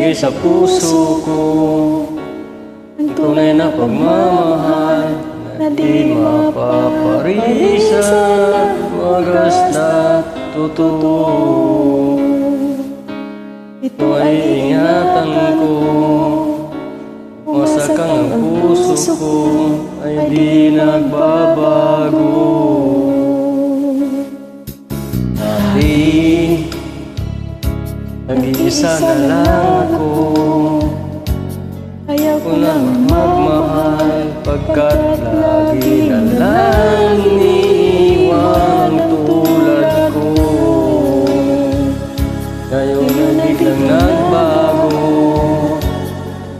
ibigay sa puso ko ang tunay na pagmamahal na di mapaparisan, wagas na totoo. Ito ay ingatan ko, masakang ang puso ko ay di nagbabago. Dati, nag-iisa na lang ako, ayaw ko nang magmahal, pagkat lagi na lang iniiwan tulad ko. Ngayon na biglang nagbago,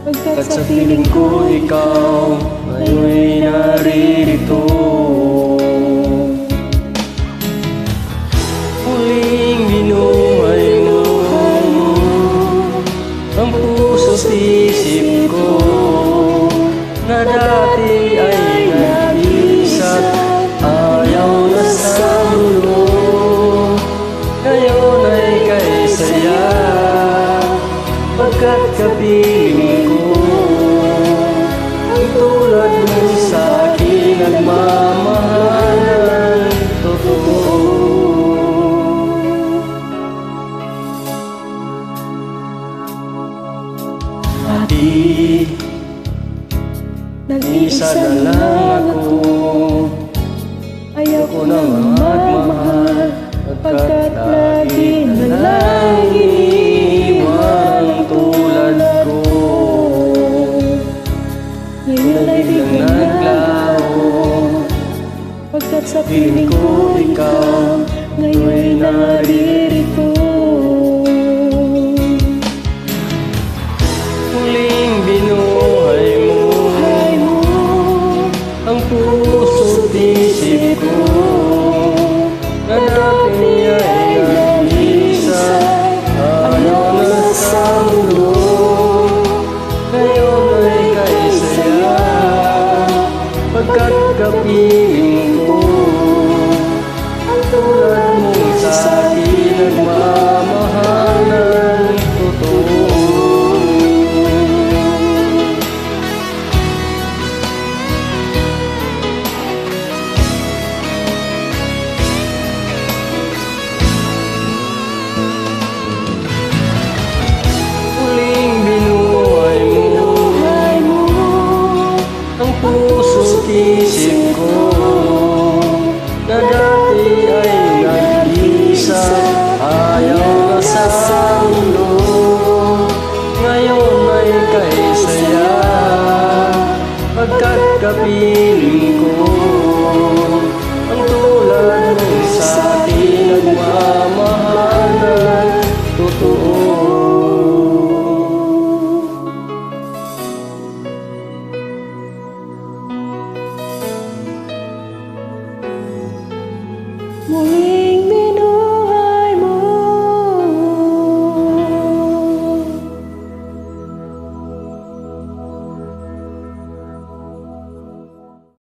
pagkat sa piling ko ikaw ngayon'y naririto. Muling binuhay mo ang puso't isip ko, na dati ay nag-iisa't ayaw na sa mundo. Ngayon ay kay saya, pagkat kapiling ko ang tulad mo sa'kin, nagmamahal ng totoo. Dati, nag-iisa na lang ako, ayaw ko nang magmahal, pagkat lagi na lang iniiwan tulad ko. Ngayon ay biglang naglaho, pagkat sa piling ko ikaw ngayon'y naririto. Muling binuhay mo ang puso't isip ko, na dati ay nag-iisa, ayaw na sa mundo. Ngayon ay kay saya, pagkat kapiling ko ang tulad mo sa'kin, nagmamahal ng totoo. Puso't isip ko, na dati ay nag-iisa, ayaw na sa mundo. Ngayon ay kay saya, pagkat kapiling ko ang tulad mo sa'kin, nagmamahal ng totoo. Muling